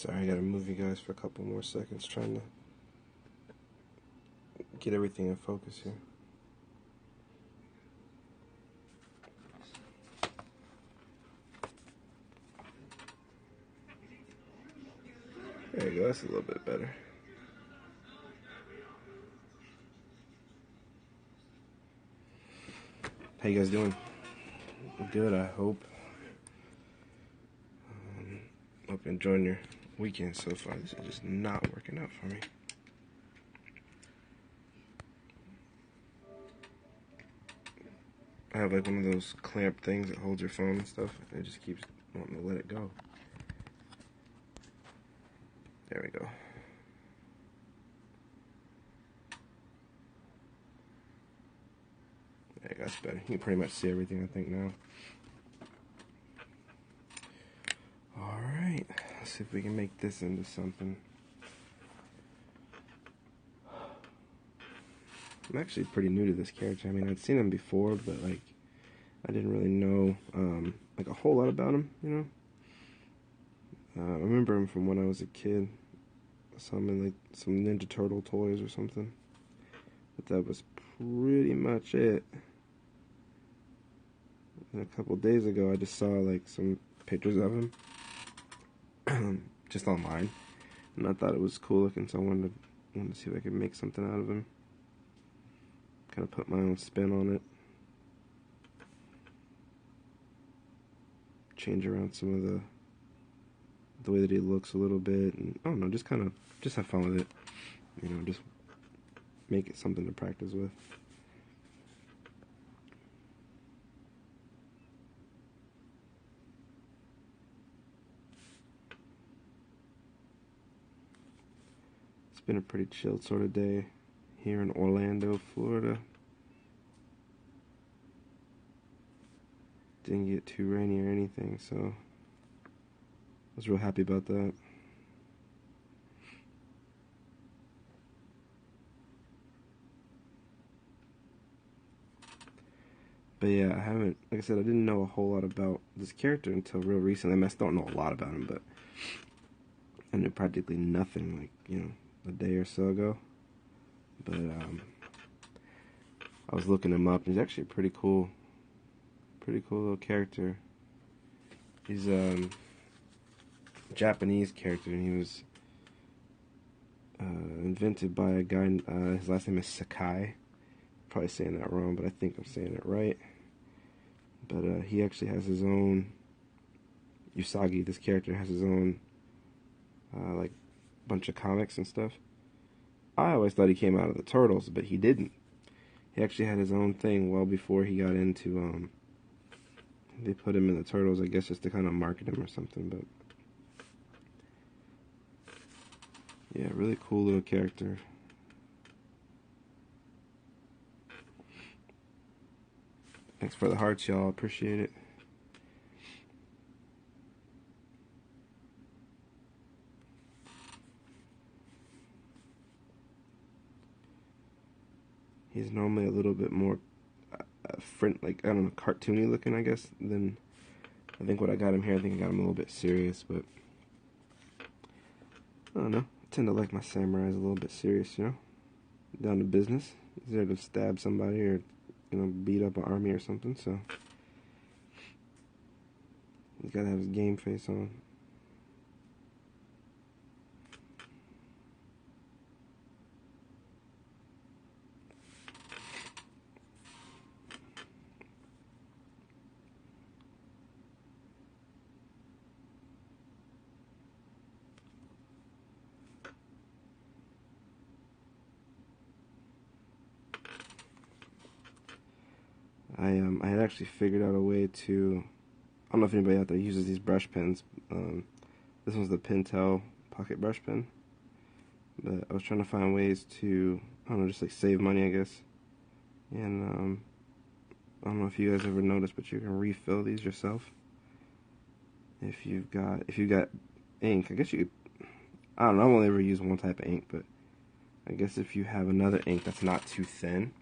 Sorry, I gotta move you guys for a couple more seconds trying to get everything in focus here. There you go, that's a little bit better. How you guys doing? Good, I hope. Hope you're enjoying your weekend so far. This is just not working out for me. I have like one of those clamp things that holds your phone and stuff. And it just keeps wanting to let it go. There we go. There you go, that's better. You can pretty much see everything, I think, now. Alright, let's see if we can make this into something. I'm actually pretty new to this character. I mean, I'd seen him before, but like, I didn't really know like a whole lot about him, you know? I remember him from when I was a kid. I saw him in like some Ninja Turtle toys or something. But that was pretty much it. And a couple days ago, I just saw like some pictures of him just online, and I thought it was cool looking, so I wanted to see if I could make something out of him. Kind of put my own spin on it. Change around some of the way that he looks a little bit, and I don't know, just have fun with it. You know, just make it something to practice with. It's been a pretty chilled sort of day here in Orlando, Florida. Didn't get too rainy or anything, so I was real happy about that. But yeah, I haven't, like I said, I didn't know a whole lot about this character until real recently. I mean, I still don't know a lot about him, but I knew practically nothing, like, you know, a day or so ago. But I was looking him up, and he's actually a pretty cool little character. He's a Japanese character, and he was invented by a guy, his last name is Sakai. Probably saying that wrong, but I think I'm saying it right. But he actually has his own, Usagi, this character has his own like bunch of comics and stuff. I always thought he came out of the Turtles, but he didn't. He actually had his own thing well before he got into they put him in the Turtles, I guess, just to kind of market him or something. But yeah, really cool little character. Thanks for the hearts, y'all. Appreciate it. He's normally a little bit more like, I don't know, cartoony looking, I guess, than I think what I got him here. I think I got him a little bit serious, but I don't know. I tend to like my samurais a little bit serious, you know? Down to business. He's there to stab somebody or, you know, beat up an army or something, so he's gotta have his game face on. I had actually figured out a way to, I don't know if anybody out there uses these brush pens. This one's the Pentel pocket brush pen. But I was trying to find ways to, I don't know, just like save money, I guess. And I don't know if you guys ever noticed, but you can refill these yourself. If you've got ink, I guess you could, I don't know, I've only ever used one type of ink, but I guess if you have another ink that's not too thin,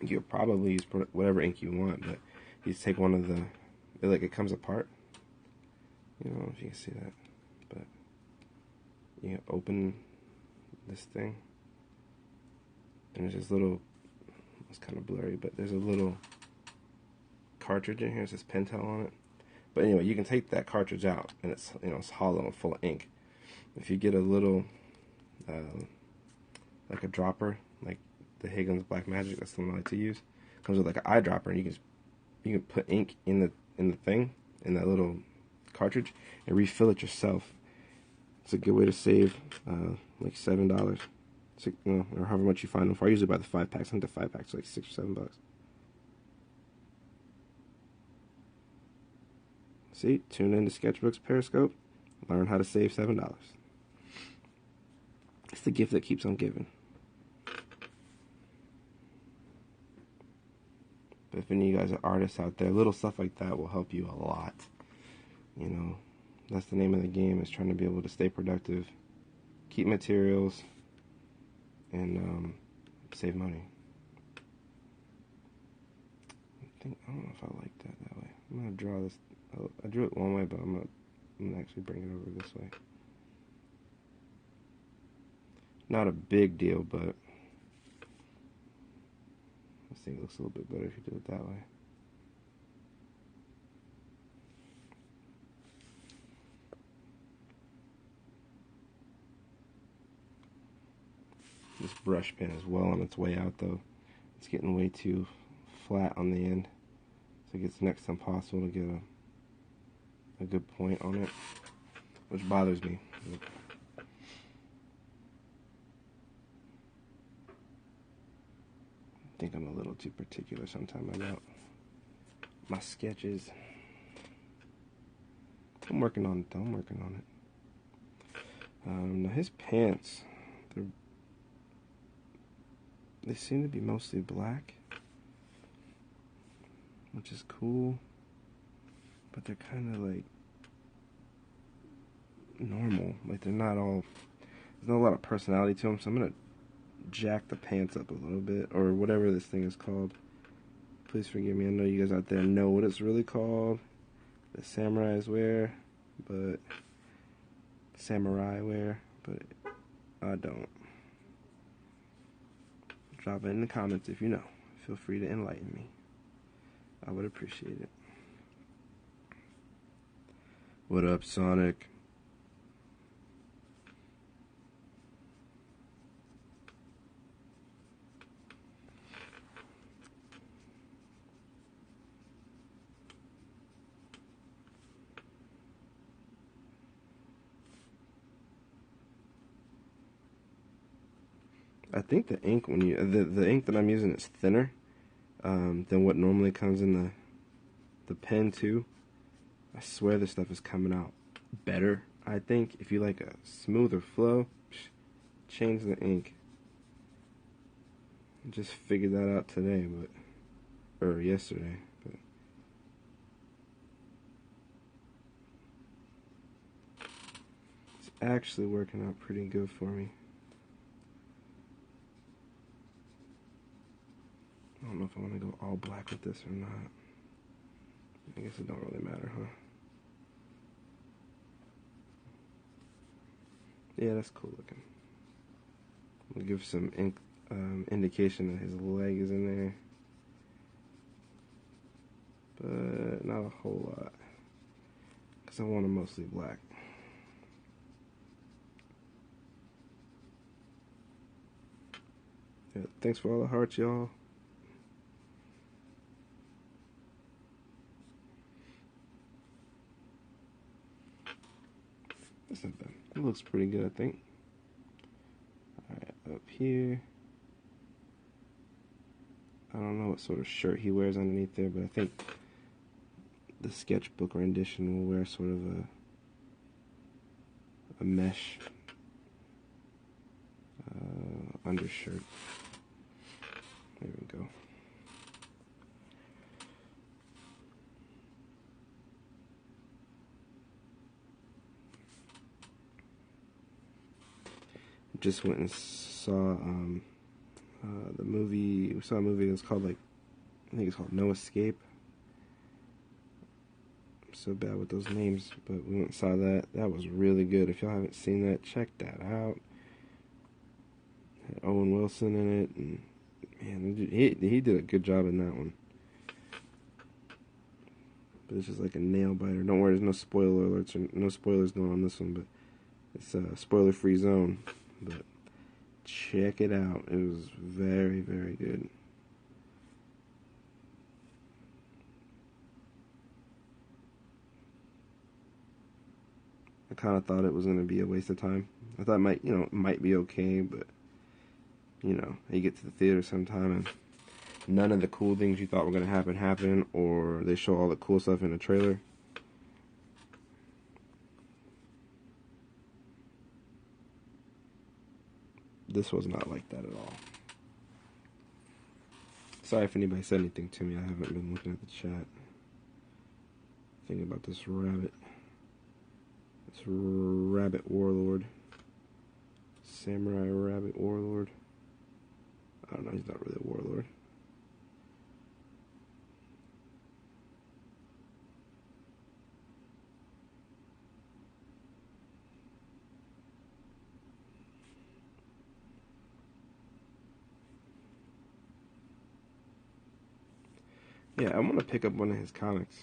you could probably use whatever ink you want, but you just take one of the, it comes apart. You don't know if you can see that, but open this thing. And there's this little, it's kind of blurry, but there's a little cartridge in here. It says Pentel on it. But anyway, you can take that cartridge out, and it's, you know, it's hollow and full of ink. If you get a little, like a dropper, like the Higgins Black Magic, that's the one I like to use. It comes with like an eyedropper, and you can put ink in the thing, in that little cartridge, and refill it yourself. It's a good way to save like $7, or however much you find them for. I usually buy the 5-packs. I think the 5-packs are like $6 or $7. See, tune in to Sketchbooks Periscope. Learn how to save $7. It's the gift that keeps on giving. But if any of you guys are artists out there, little stuff like that will help you a lot. You know, that's the name of the game, is trying to be able to stay productive, keep materials, and save money. I don't know if I like that way. I'm going to draw this. I drew it one way, but I'm going to actually bring it over this way. Not a big deal, but I think it looks a little bit better if you do it that way. This brush pen is well on its way out, though. It's getting way too flat on the end, so it gets next to impossible to get a good point on it, which bothers me. I think I'm a little too particular sometimes about my sketches. I'm working on it, though. I'm working on it. Now his pants, they seem to be mostly black, which is cool, but they're kind of like normal. Like, they're not all, there's not a lot of personality to them, so I'm going to jack the pants up a little bit, or whatever this thing is called. Please forgive me, I know you guys out there know what it's really called, the samurais wear, but I don't. Drop it in the comments if you know. Feel free to enlighten me. I would appreciate it. What up, Sonic? I think the ink, when you the ink that I'm using is thinner than what normally comes in the pen too. I swear this stuff is coming out better. I think if you like a smoother flow, change the ink. I just figured that out today, or yesterday. But it's actually working out pretty good for me. I don't know if I want to go all black with this or not. I guess it don't really matter, huh? Yeah, that's cool looking. I'm gonna give some ink, indication that his leg is in there, but not a whole lot, because I want him mostly black. Yeah, thanks for all the hearts, y'all. That's not bad. It looks pretty good, I think. Alright, up here. I don't know what sort of shirt he wears underneath there, but I think the sketchbook rendition will wear sort of a mesh undershirt. There we go. Just went and saw the movie. We saw a movie that's called, like, I think it's called No Escape. so bad with those names, but we went and saw that. That was really good. If y'all haven't seen that, check that out. Had Owen Wilson in it, and man, he did a good job in that one. But it's just like a nail biter. Don't worry, there's no spoiler alerts or no spoilers going on this one, but it's a spoiler-free zone. But check it out. It was very, very good. I kind of thought it was going to be a waste of time. I thought it might be okay, but you get to the theater sometime and none of the cool things you thought were going to happen, or they show all the cool stuff in the trailer. This was not like that at all. Sorry if anybody said anything to me. I haven't been looking at the chat. Thinking about this rabbit. This rabbit warlord. Samurai rabbit warlord. I don't know, he's not really a warlord. Yeah, I want to pick up one of his comics.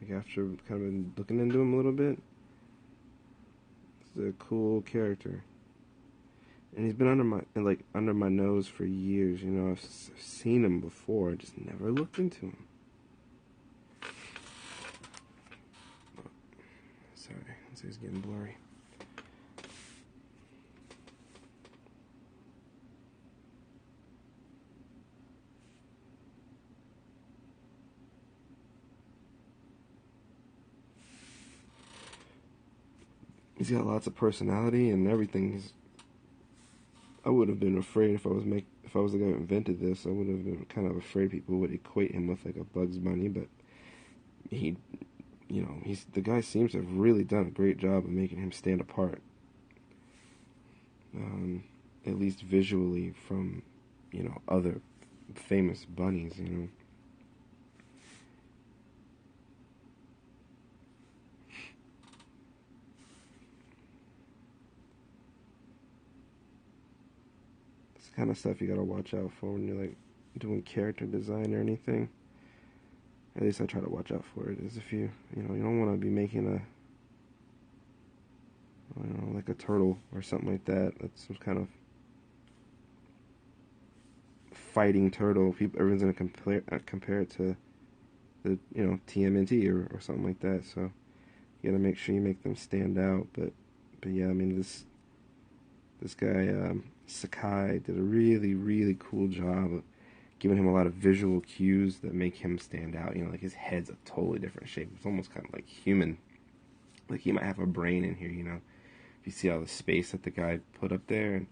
Like after kind of been looking into him a little bit. He's a cool character. And he's been under my nose for years. I've seen him before. I just never looked into him. Oh, sorry, it's getting blurry. He's got lots of personality and everything. I would have been afraid if I was the guy who invented this. I would have been kind of afraid people would equate him with like a Bugs Bunny, but the guy seems to have really done a great job of making him stand apart. At least visually from other famous bunnies. Kind of stuff you gotta watch out for when you're like doing character design or anything. At least I try to watch out for it. Is if you don't want to be making like a turtle or something like that. That's some kind of fighting turtle. Everyone's gonna compare it to the TMNT or something like that. So you gotta make sure you make them stand out. But yeah, I mean this guy Sakai did a really, really cool job of giving him a lot of visual cues that make him stand out. Like his head's a totally different shape. It's almost kind of like human. Like he might have a brain in here, If you see all the space that the guy put up there. And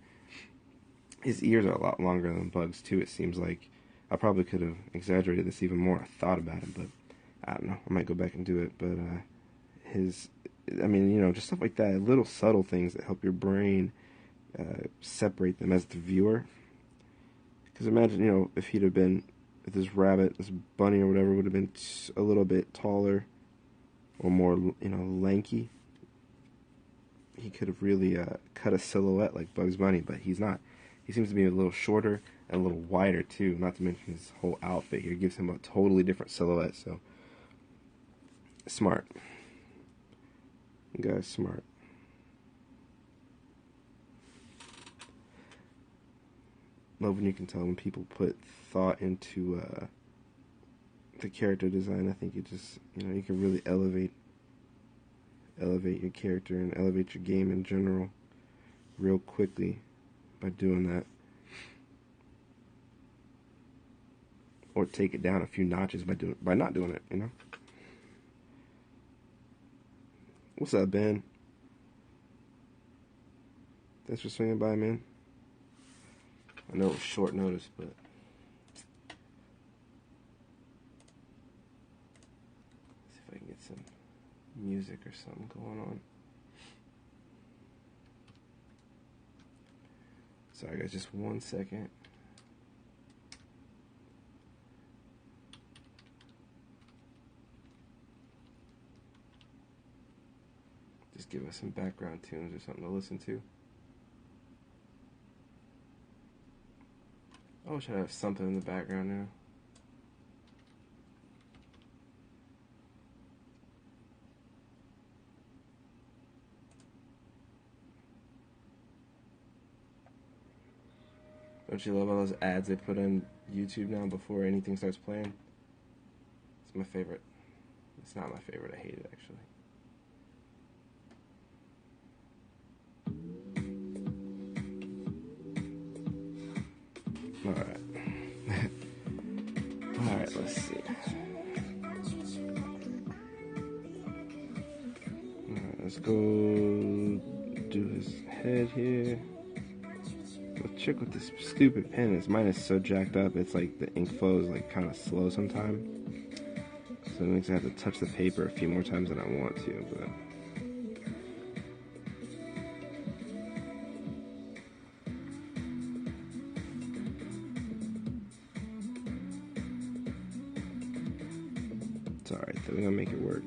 his ears are a lot longer than Bug's, too, it seems like. I probably could have exaggerated this even more. I thought about it, but I don't know. I might go back and do it. But just stuff like that. Little subtle things that help your brain separate them as the viewer. Because imagine, if this rabbit, this bunny or whatever would have been a little bit taller or more, lanky, he could have really cut a silhouette like Bugs Bunny, but he's not. He seems to be a little shorter and a little wider too, not to mention his whole outfit here gives him a totally different silhouette, so smart. The guy's smart. Love when you can tell when people put thought into the character design. I think it just, you can really elevate your character and elevate your game in general real quickly by doing that. Or take it down a few notches by not doing it, What's up, Ben? Thanks for swinging by, man. I know it was short notice, but let's see if I can get some music or something going on. Sorry guys, just 1 second. Just give us some background tunes or something to listen to. Oh, should I have something in the background now? Don't you love all those ads they put on YouTube now before anything starts playing? It's my favorite. It's not my favorite. I hate it, actually. Alright. Alright, let's see. Alright, let's go do his head here. The trick with this stupid pen is mine is so jacked up, it's like the ink flow is like kind of slow sometimes. So it makes I have to touch the paper a few more times than I want to, but it's alright, though. We're gonna make it work.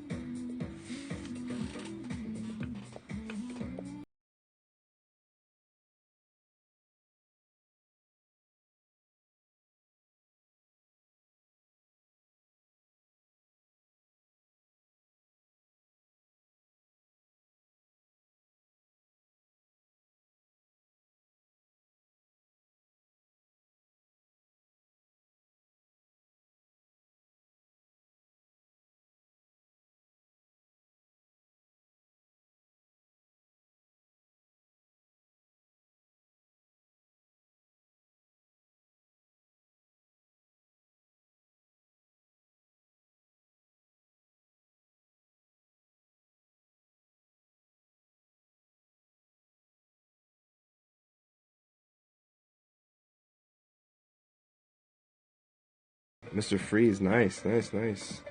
Mr. Freeze, nice, nice, nice.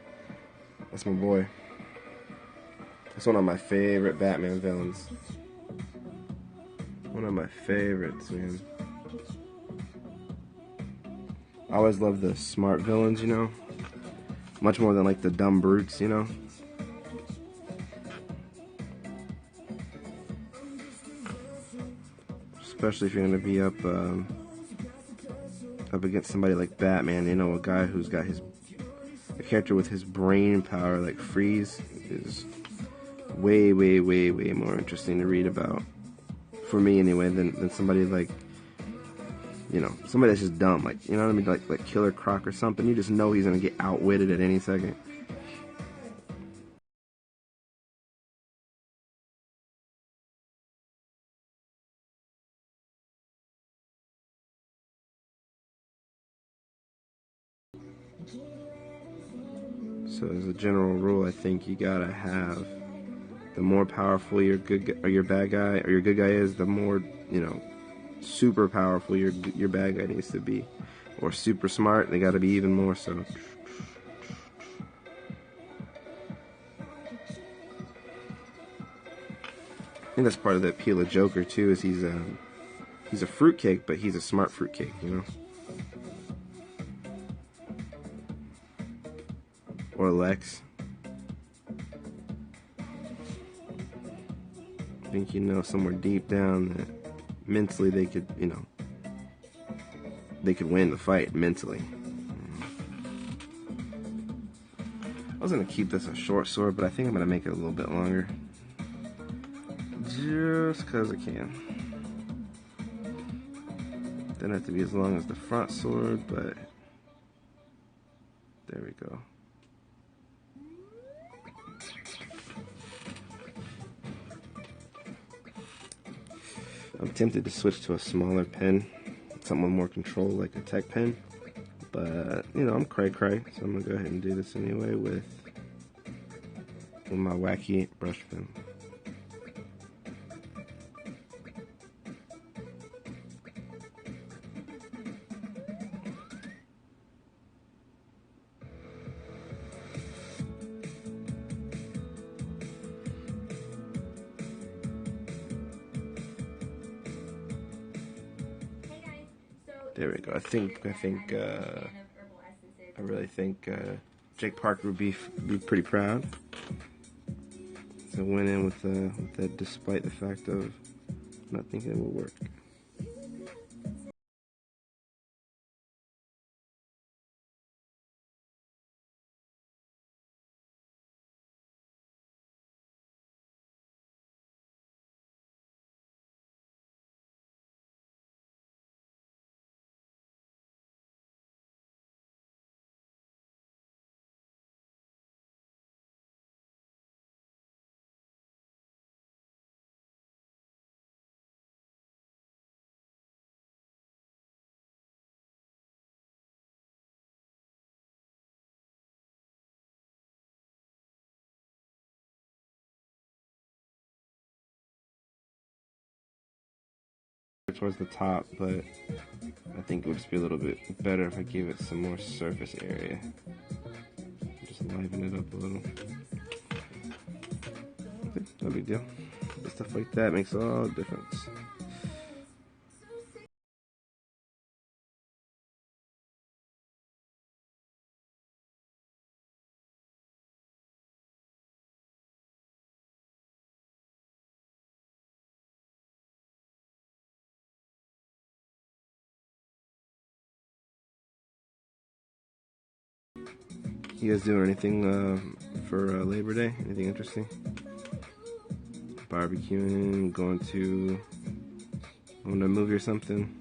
That's my boy. That's one of my favorite Batman villains. One of my favorites, man. I always love the smart villains, you know? Much more than like the dumb brutes, you know? Especially if you're gonna be up against somebody like Batman, you know, a guy who's got a character with his brain power like Freeze is way, way, way, way more interesting to read about, for me anyway, than somebody like, you know, somebody that's just dumb, like, you know what I mean, like Killer Croc or something. You just know he's gonna get outwitted at any second. So as a general rule, I think you gotta have, the more powerful your bad guy or your good guy is, the more, you know, super powerful your bad guy needs to be, or super smart. They gotta be even more so. I think that's part of the appeal of Joker too. Is he's a fruitcake, but he's a smart fruitcake, you know. Or Lex. I think, you know, somewhere deep down that mentally they could, you know, they could win the fight mentally. I was gonna keep this a short sword, but I think I'm gonna make it a little bit longer, just cause I can. Doesn't have to be as long as the front sword, but there we go. I'm tempted to switch to a smaller pen, something with more control, like a tech pen. But, you know, I'm cray-cray, so I'm going to go ahead and do this anyway with my wacky brush pen. There we go. I really think Jake Parker would be pretty proud. So I went in with that despite the fact of not thinking it would work. Towards the top, but I think it would just be a little bit better if I gave it some more surface area. Just liven it up a little. Okay, no big deal. Stuff like that makes all the difference. You guys doing anything for Labor Day? Anything interesting? Barbecuing, going to a movie or something?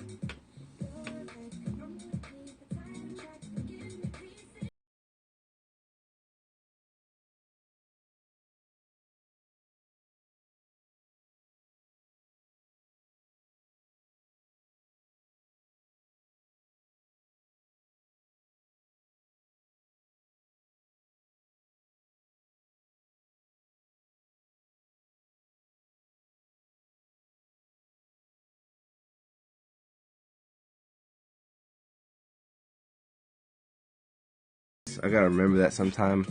I gotta remember that sometime.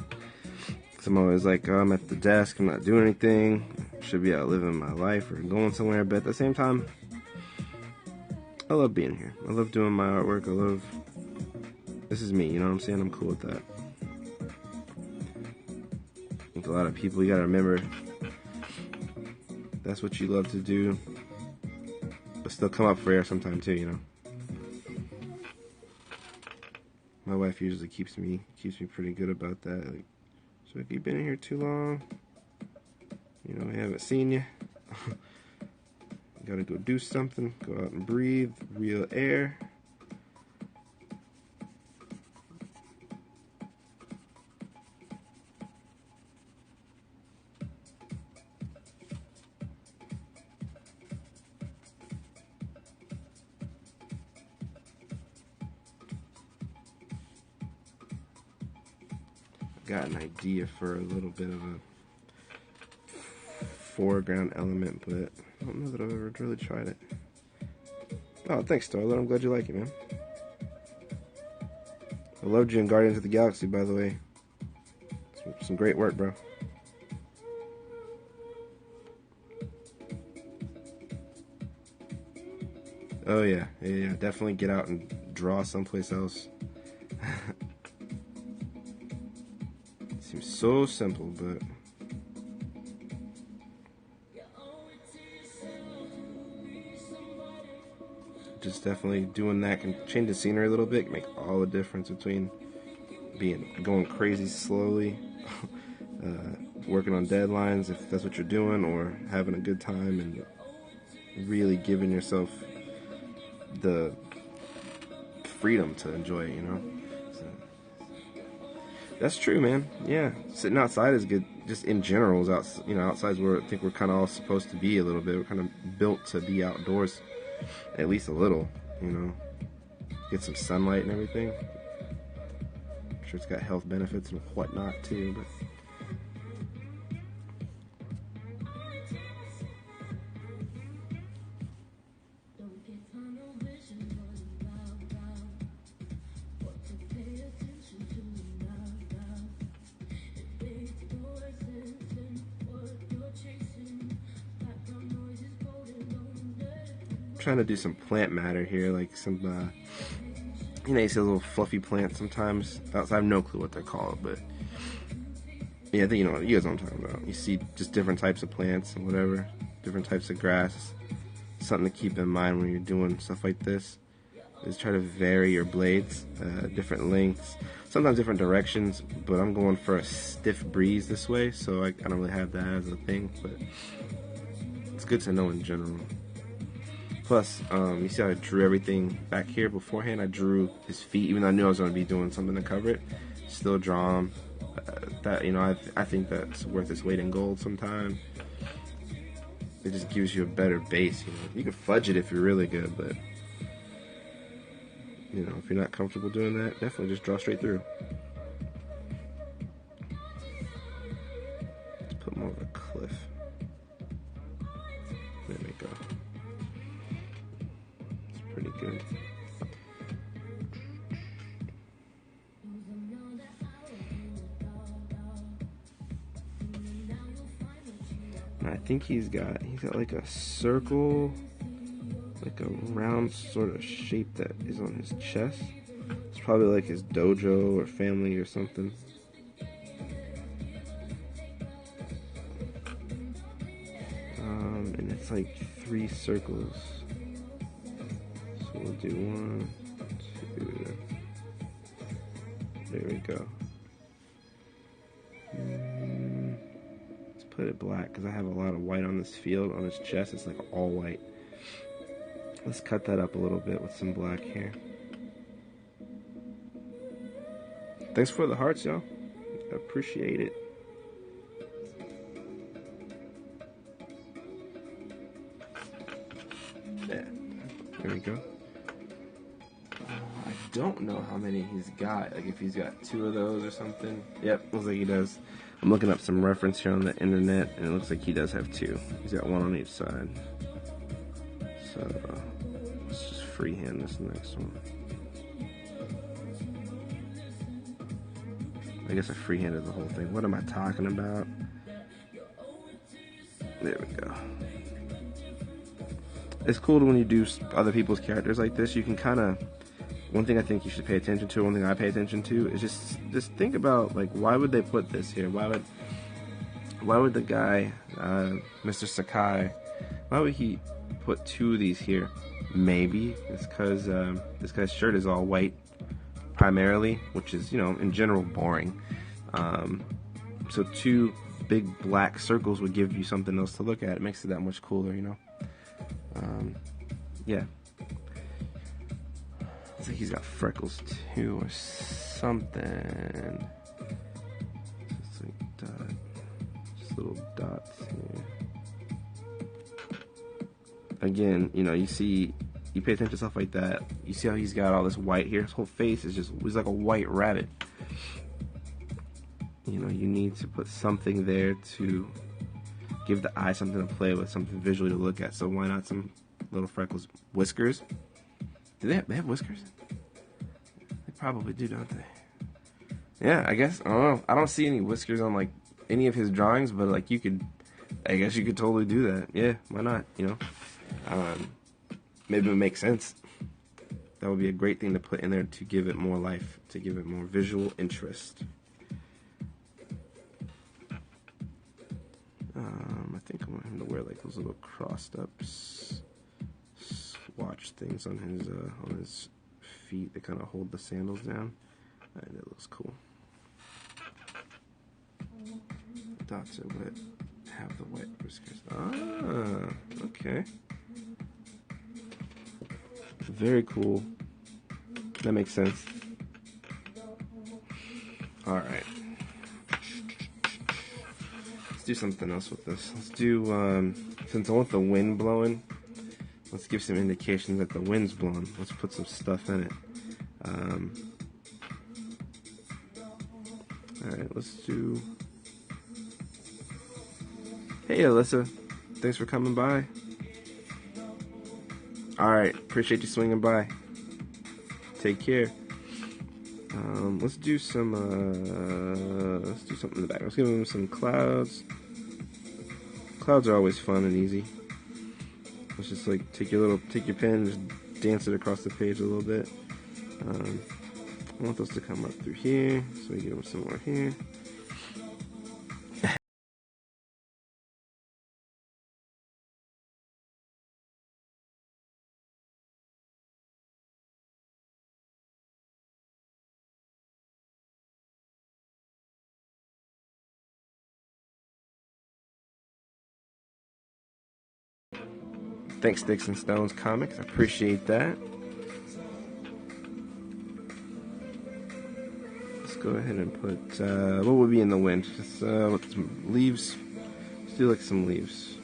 Cause I'm always like, oh, I'm at the desk, I'm not doing anything. Should be out living my life or going somewhere. But at the same time, I love being here. I love doing my artwork. This is me, you know what I'm saying? I'm cool with that. I think a lot of people, you gotta remember, that's what you love to do, but still come up for air sometime too, you know? My wife usually keeps me pretty good about that. Like, so if you've been in here too long, you know, I haven't seen you. You gotta go do something, go out and breathe, real air. Got an idea for a little bit of a foreground element, but I don't know that I've ever really tried it. Oh, thanks, Starlet. I'm glad you like it, man. I loved you in Guardians of the Galaxy, by the way. Some great work, bro. Oh yeah, yeah, definitely get out and draw someplace else. Seems so simple, but just definitely doing that can change the scenery a little bit, make all the difference between going crazy slowly, working on deadlines if that's what you're doing, or having a good time and really giving yourself the freedom to enjoy it, you know? So, that's true, man. Yeah, sitting outside is good. Just in general, outside's where I think we're kind of all supposed to be a little bit. We're kind of built to be outdoors, at least a little, you know. Get some sunlight and everything. I'm sure it's got health benefits and whatnot too, but. Trying to do some plant matter here, like some, you see a little fluffy plants sometimes. I have no clue what they're called, but Yeah, I think you know what I'm talking about. You see just different types of plants and whatever, different types of grass. Something to keep in mind when you're doing stuff like this is try to vary your blades, different lengths, sometimes different directions, but I'm going for a stiff breeze this way, so I don't really have that as a thing, but it's good to know in general. Plus, you see how I drew everything back here beforehand? I drew his feet, even though I knew I was going to be doing something to cover it. Still draw him. That, you know, I think that's worth its weight in gold sometime. It just gives you a better base, you know. You can fudge it if you're really good, but you know, if you're not comfortable doing that, definitely just draw straight through. Let's put more of a cliff. There we go. It's pretty good. And I think he's got like a circle, like a round sort of shape that is on his chest. It's probably like his dojo or family or something. And it's like 3 circles. So we'll do 1, 2. There we go. Let's put it black because I have a lot of white on this field. On his chest, it's like all white. Let's cut that up a little bit with some black here. Thanks for the hearts, y'all. I appreciate it. There we go. I don't know how many he's got. Like if he's got 2 of those or something. Yep, looks like he does. I'm looking up some reference here on the internet, and it looks like he does have 2. He's got 1 on each side. So let's just freehand this next one. I guess I freehanded the whole thing. What am I talking about? There we go. It's cool when you do other people's characters like this. You can kind of, one thing I think you should pay attention to, one thing I pay attention to, is just think about, like, why would they put this here? Why would the guy, Mr. Sakai, why would he put 2 of these here? Maybe it's because this guy's shirt is all white primarily, which is, you know, in general boring. So 2 big black circles would give you something else to look at. It makes it that much cooler, you know. Yeah. Looks like he's got freckles too, or something. Just like just little dots here. Again, you know, you pay attention to stuff like that. You see how he's got all this white here? His whole face is he's like a white rabbit. You know, you need to put something there to give the eye something to play with, something visually to look at. So why not some little freckles? Whiskers? Do they have whiskers? They probably do, don't they? Yeah, I guess. I don't know. I don't see any whiskers on, like, any of his drawings, but, like, I guess you could totally do that. Yeah, why not, you know? Maybe it would make sense. That would be a great thing to put in there to give it more life, to give it more visual interest. I think I want him to wear like those little crossed up swatch things on his feet that kind of hold the sandals down. And it looks cool. Dots are wet. Have the white whiskers. Ah, okay. Very cool. That makes sense. Alright. Let's do something else with this. Let's do, since I want the wind blowing, let's give some indications that the wind's blowing. Let's put some stuff in it. Alright, let's do... Hey, Alyssa. Thanks for coming by. Alright, appreciate you swinging by. Take care. Let's do something in the back. Let's give him some clouds. Clouds are always fun and easy. Let's just like take your pen and just dance it across the page a little bit. I want those to come up through here, so we give them some more here. Thanks, Sticks and Stones Comics. I appreciate that. Let's go ahead and put, what would be in the wind? Just, with some leaves. Let's do like some leaves.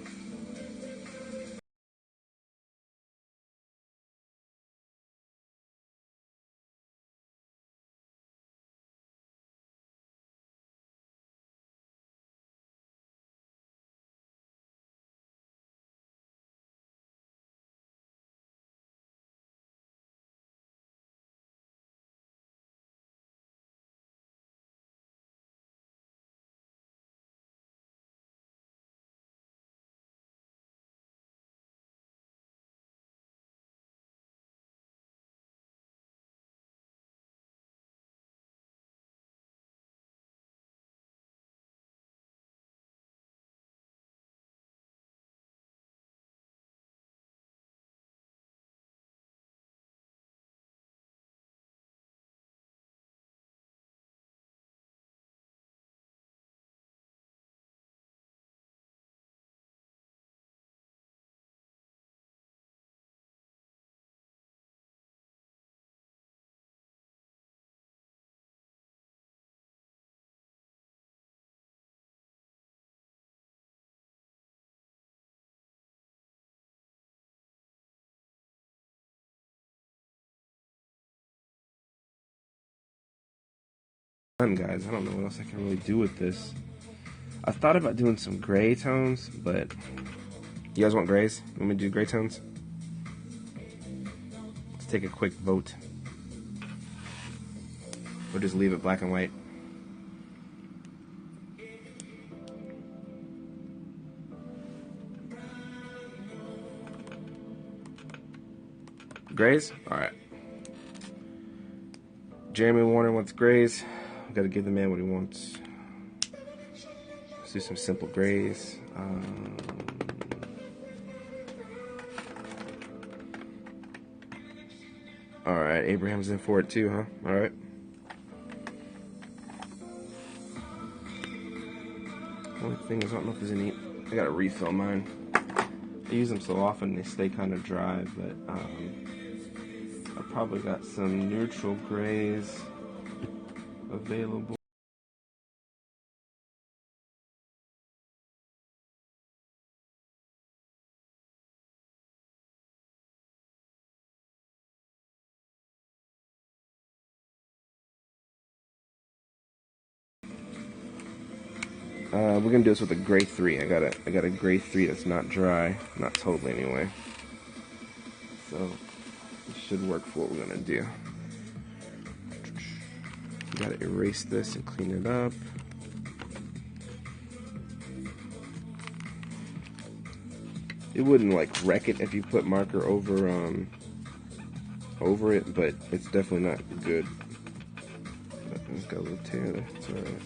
Guys, I don't know what else I can really do with this. I thought about doing some gray tones, but you guys want grays? You want me to do gray tones? Let's take a quick vote. Or just leave it black and white. Grays? Alright. Jeremy Warner wants grays. We gotta give the man what he wants. Let's do some simple grays. Alright, Abraham's in for it too, huh? Alright. Only thing is, I don't know if there's any. I gotta refill mine. I use them so often they stay kind of dry, but I probably got some neutral grays available. We're gonna do this with a gray 3. I got a gray 3 that's not dry, not totally anyway. So it should work for what we're gonna do. Gotta erase this and clean it up. It wouldn't like wreck it if you put marker over it, but it's definitely not good. It's got a little tear there. It's alright.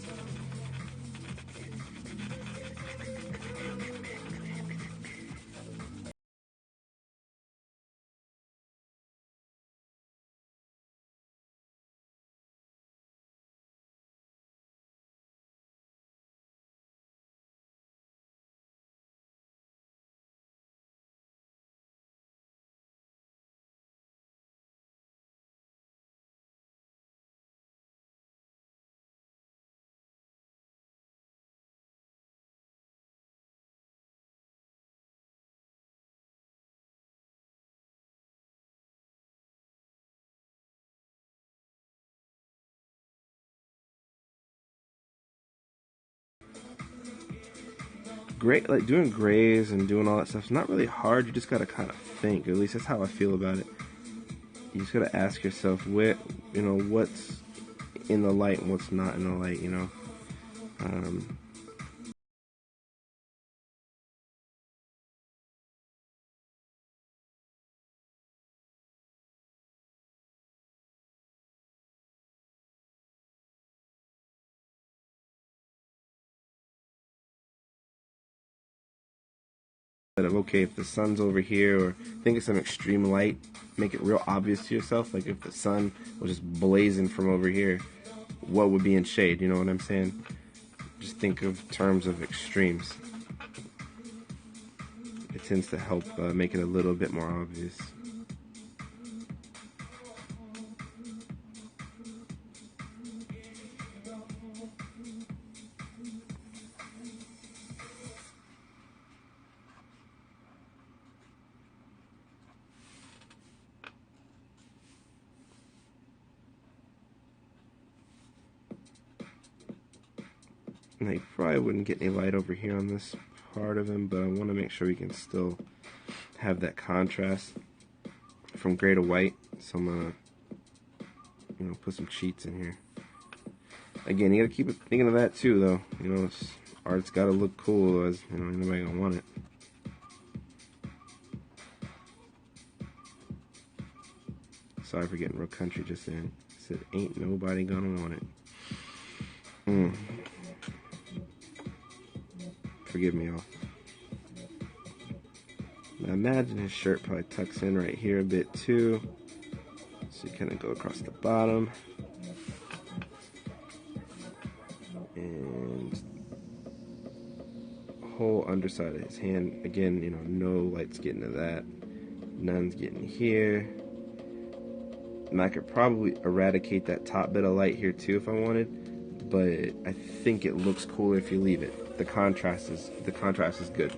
Great, like doing grays and doing all that stuff is not really hard. You just gotta kind of think. At least that's how I feel about it. You just gotta ask yourself, what's in the light and what's not in the light. Of okay, if the sun's over here, or think of some extreme light, make it real obvious to yourself. Like if the sun was just blazing from over here, what would be in shade? You know what I'm saying? Just think of terms of extremes. it tends to help make it a little bit more obvious. Now you probably wouldn't get any light over here on this part of him, but I want to make sure we can still have that contrast from gray to white. So I'm gonna, put some cheats in here. Again, you gotta keep thinking of that too, though. Art's gotta look cool, as ain't nobody gonna want it. Sorry for getting real country just then. I said, ain't nobody gonna want it. Forgive me, all. Now imagine his shirt probably tucks in right here a bit too. So you kind of go across the bottom. And whole underside of his hand. Again, no light's getting to that. None's getting here. And I could probably eradicate that top bit of light here too if I wanted. But I think it looks cooler if you leave it. The contrast is good.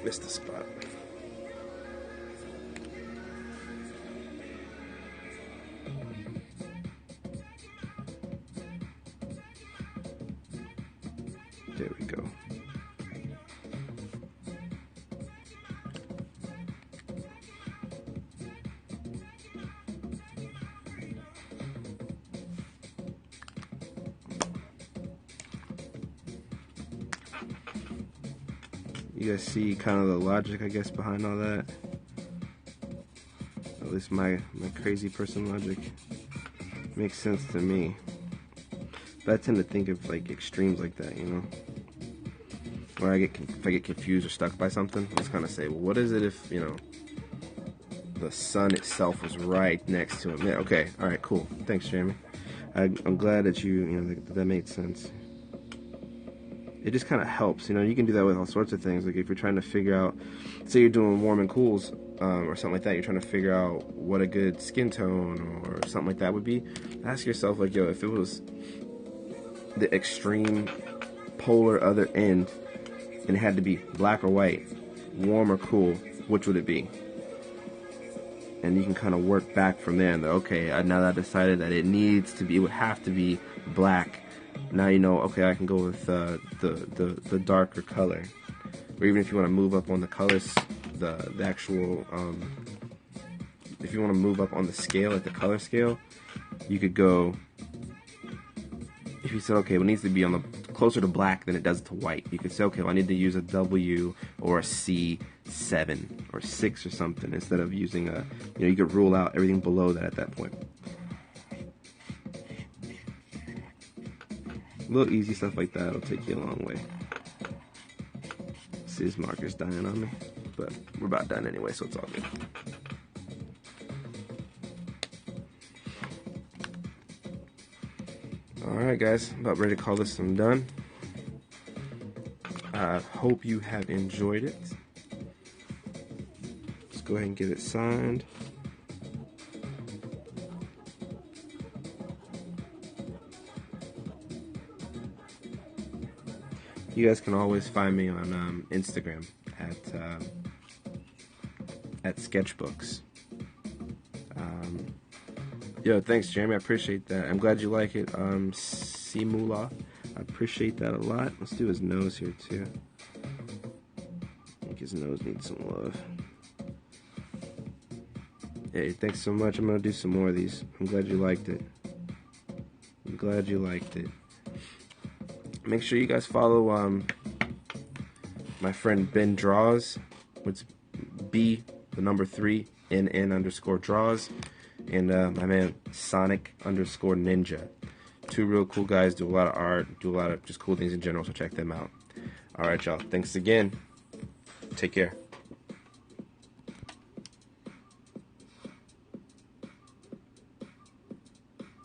Missed the spot. There we go. You guys see kind of the logic, I guess, behind all that? At least my crazy person logic makes sense to me. But I tend to think of like extremes like that, where if I get confused or stuck by something, I just kind of say, well, what is it if the sun itself was right next to him? Yeah, okay, all right, cool. Thanks, Jamie. I'm glad that that made sense. It just kind of helps, you can do that with all sorts of things. Like if you're trying to figure out, say you're doing warm and cools or something like that, you're trying to figure out what a good skin tone or something like that would be. Ask yourself, like, if it was the extreme polar other end and it had to be black or white, warm or cool, which would it be? And you can kind of work back from there. And okay, now that I decided that it would have to be black. Now okay, I can go with the darker color. Or even if you want to move up on the colors, the actual, if you want to move up on the scale, like the color scale, you could go, if you said, okay, well, it needs to be on the closer to black than it does to white, you could say, okay, well, I need to use a W or a C7 or 6 or something instead of using a, you could rule out everything below that at that point. Little easy stuff like that will take you a long way. See, this marker's dying on me, but we're about done anyway, so it's all good. Alright guys, about ready to call this one done. I hope you have enjoyed it. Let's go ahead and get it signed. You guys can always find me on Instagram at Sketchbooks. Yo, thanks, Jeremy. I appreciate that. I'm glad you like it. Simula. I appreciate that a lot. Let's do his nose here, too. I think his nose needs some love. Hey, thanks so much. I'm going to do some more of these. I'm glad you liked it. I'm glad you liked it. Make sure you guys follow my friend Ben Draws. It's B, the number 3, NN_draws. And my man Sonic_Ninja. 2 real cool guys, do a lot of art, do a lot of just cool things in general, so check them out. Alright, y'all. Thanks again. Take care.